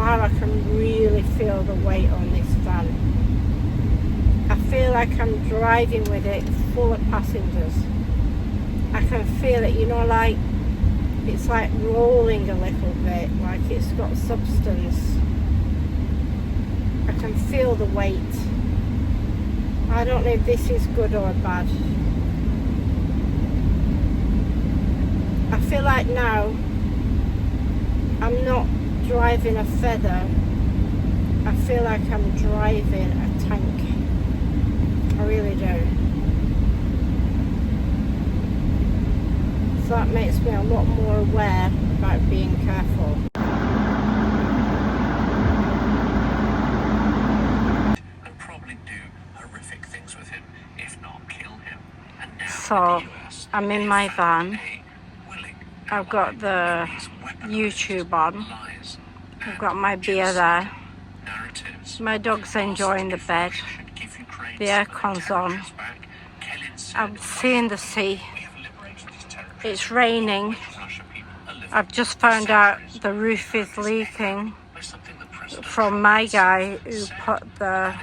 car, I can really feel the weight on this van. I feel like I'm driving with it full of passengers. I can feel it, you know, like it's like rolling a little bit, like it's got substance. I can feel the weight. I don't know if this is good or bad. I feel like now I'm not driving a feather. I feel like I'm driving a tank. I really do. So that makes me a lot more aware about being careful. And probably do horrific things with him, if not kill him. And now So I'm in my van. I've got the YouTube on. I've got my beer there. My dog's enjoying the bed. The aircon's on. I'm seeing the sea. It's raining. I've just found out the roof is leaking from my guy who put the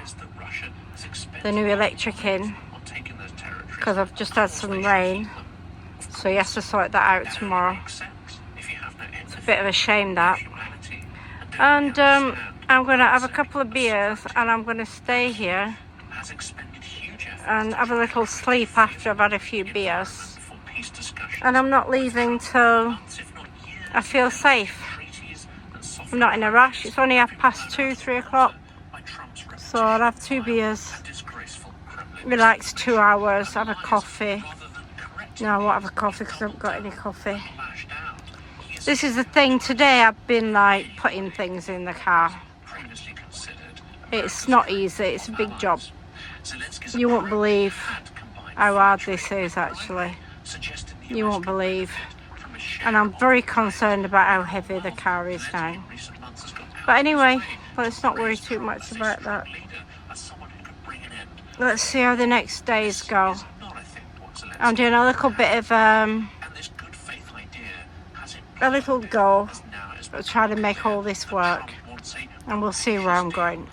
new electric in, because I've just had some rain, so he has to sort that out tomorrow. It's a bit of a shame, that. And I'm going to have a couple of beers and I'm going to stay here and have a little sleep after I've had a few beers. And I'm not leaving till I feel safe. I'm not in a rush. It's only 2:30, 3 o'clock. So I'll have 2 beers, relax 2 hours, have a coffee. No, I won't have a coffee because I haven't got any coffee. This is the thing, today I've been like putting things in the car. It's not easy, it's a big job. You won't believe how hard this is actually. You won't believe. And I'm very concerned about how heavy the car is now. But anyway, let's not worry too much about that. Let's see how the next days go. I'm doing a little bit of a little go, try to make all this work, and we'll see where I'm going.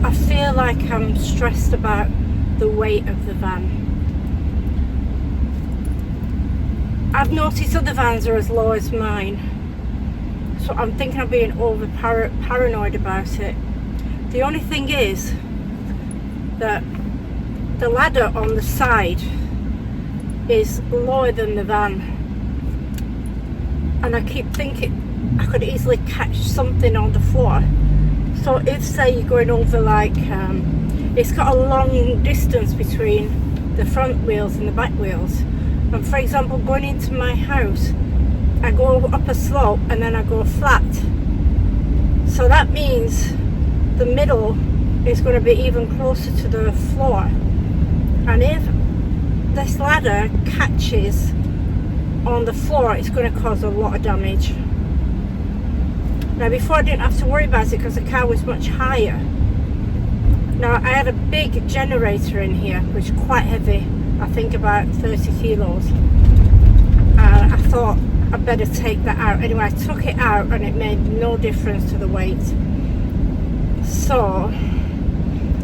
I feel like I'm stressed about the weight of the van. I've noticed other vans are as low as mine, so I'm thinking of being paranoid about it. The only thing is that the ladder on the side is lower than the van, and I keep thinking I could easily catch something on the floor. So if, say, you're going over like it's got a long distance between the front wheels and the back wheels, and for example going into my house, I go up a slope and then I go flat, so that means the middle is going to be even closer to the floor, and if this ladder catches on the floor it's going to cause a lot of damage. Now before I didn't have to worry about it because the car was much higher. Now I had a big generator in here which is quite heavy, I think about 30 kilos. I thought I'd better take that out. Anyway, I took it out and it made no difference to the weight. So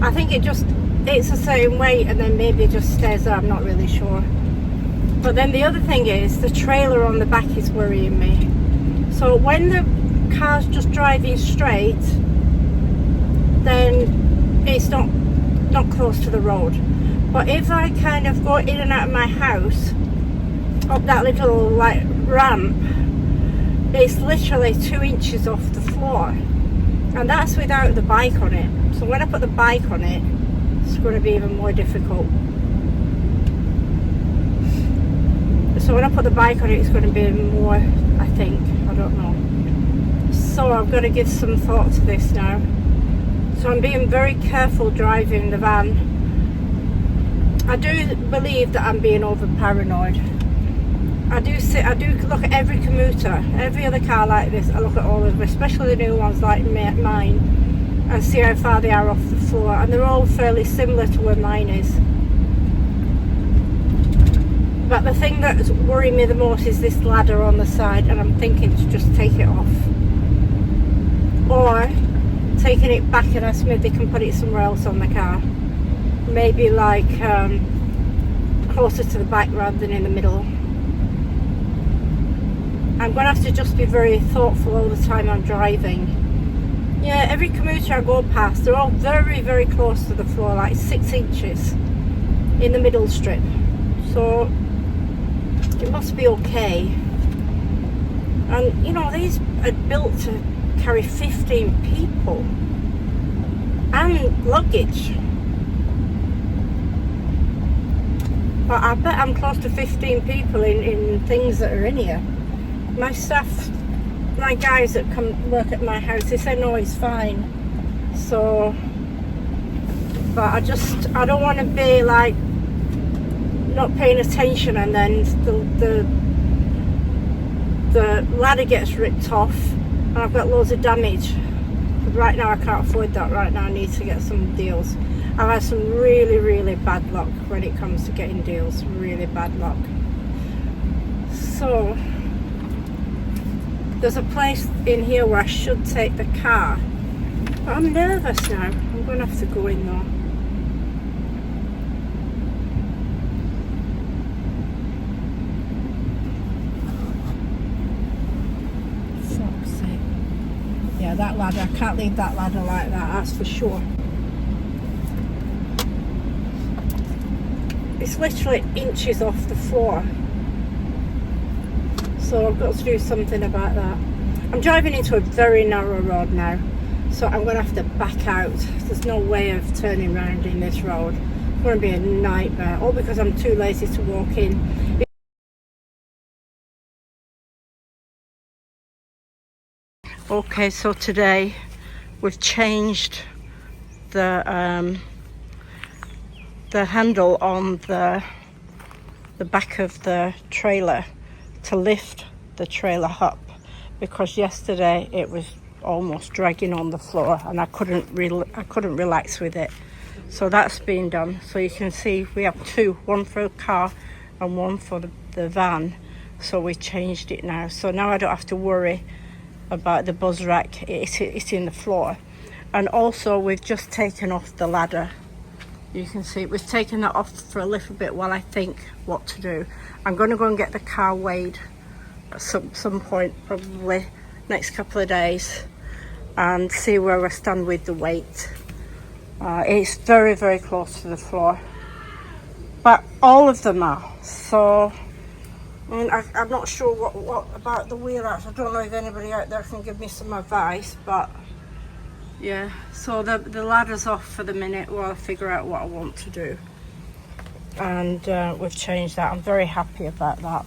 I think it's a certain weight and then maybe it just stays there, I'm not really sure. But then the other thing is the trailer on the back is worrying me. So when the car's just driving straight, then it's not close to the road. But if I kind of go in and out of my house up that little like ramp, it's literally 2 inches off the floor, and that's without the bike on it. So when I put the bike on it, it's going to be even more difficult. So when I put the bike on it, it's going to be more, I think, I don't know. So I've got to give some thought to this now. So I'm being very careful driving the van. I do believe that I'm being over paranoid. I do look at every commuter, every other car like this. I look at all of them, especially the new ones like mine, and see how far they are off the floor, and they're all fairly similar to where mine is. But the thing that's worrying me the most is this ladder on the side, and I'm thinking to just take it off, or taking it back and ask me if they can put it somewhere else on the car, maybe like closer to the back rather than in the middle. I'm going to have to just be very thoughtful all the time I'm driving. Yeah, every commuter I go past, they're all very, very close to the floor, like 6 inches in the middle strip. So it must be okay. And you know, these are built to carry 15 people and luggage. But I bet I'm close to 15 people in things that are in here. My staff, my guys that come work at my house, they say no, it's fine. So, but I don't want to be like not paying attention, and then the ladder gets ripped off and I've got loads of damage. But right now I can't afford that. Right now I need to get some deals. I've had some really, really bad luck when it comes to getting deals. Really bad luck. So there's a place in here where I should take the car, but I'm nervous now. I'm going to have to go in though. Fuck's sake. Yeah, that ladder, I can't leave that ladder like that, that's for sure. It's literally inches off the floor. So I've got to do something about that. I'm driving into a very narrow road now, so I'm going to have to back out. There's no way of turning around in this road. It's going to be a nightmare, all because I'm too lazy to walk in. Okay, so today we've changed the handle on the back of the trailer to lift the trailer up, because yesterday it was almost dragging on the floor and I couldn't relax with it. So that's been done. So you can see we have two, one for a car and one for the van. So we changed it now. So now I don't have to worry about the buzz rack. It's in the floor. And also we've just taken off the ladder. You can see we've taken that off for a little bit while I think what to do. I'm going to go and get the car weighed at some point, probably next couple of days, and see where I stand with the weight. It's very, very close to the floor, but all of them are. So I mean, I'm not sure what about the wheel arch. I don't know if anybody out there can give me some advice, but yeah. So the ladder's off for the minute while I figure out what I want to do. And we've changed that. I'm very happy about that.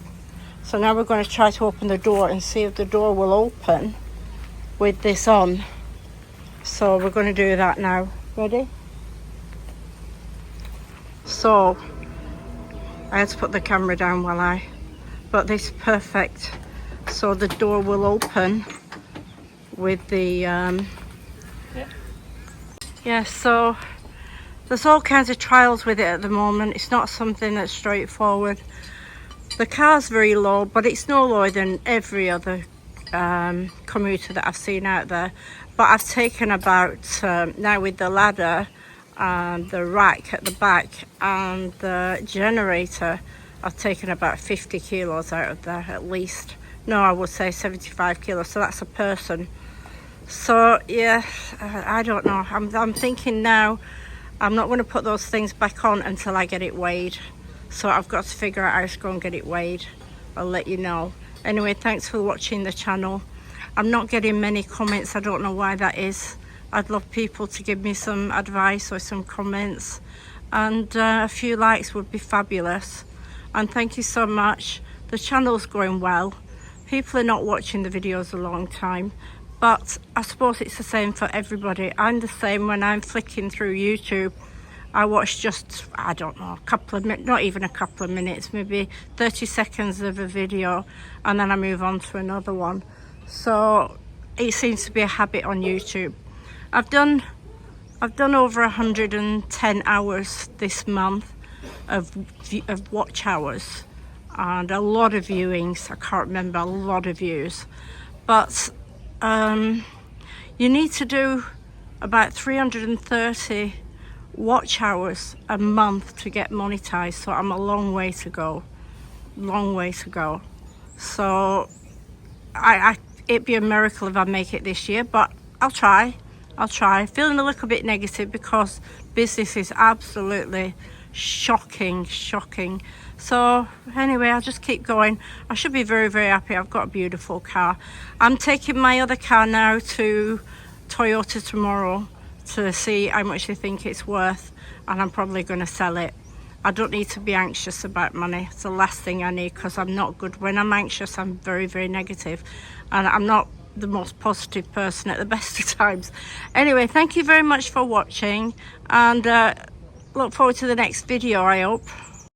So now we're going to try to open the door and see if the door will open with this on. So we're going to do that now. Ready? So I had to put the camera down but this is perfect. So the door will open with the yeah, so there's all kinds of trials with it at the moment. It's not something that's straightforward. The car's very low, but it's no lower than every other commuter that I've seen out there. But I've taken about, now with the ladder and the rack at the back and the generator, I've taken about 50 kilos out of there at least. No, I would say 75 kilos, so that's a person. So yeah, I don't know. I'm thinking now, I'm not going to put those things back on until I get it weighed. So I've got to figure out how to go and get it weighed. I'll let you know. Anyway, thanks for watching the channel. I'm not getting many comments. I don't know why that is. I'd love people to give me some advice or some comments. And a few likes would be fabulous. And thank you so much. The channel's going well. People are not watching the videos a long time. But I suppose it's the same for everybody. I'm the same when I'm flicking through YouTube. I watch just, I don't know, a couple of minutes, not even a couple of minutes, maybe 30 seconds of a video, and then I move on to another one. So it seems to be a habit on YouTube. I've done over 110 hours this month of watch hours, and a lot of viewings. I can't remember, a lot of views. But you need to do about 330 watch hours a month to get monetized, so I'm a long way to go. So it'd be a miracle if I make it this year, but I'll try. Feeling a little bit negative because business is absolutely shocking. So anyway, I'll just keep going. I should be very, very happy. I've got a beautiful car. I'm taking my other car now to Toyota tomorrow to see how much they think it's worth, and I'm probably going to sell it. I don't need to be anxious about money. It's the last thing I need, because I'm not good. When I'm anxious, I'm very, very negative, and I'm not the most positive person at the best of times. Anyway, thank you very much for watching, and look forward to the next video, I hope.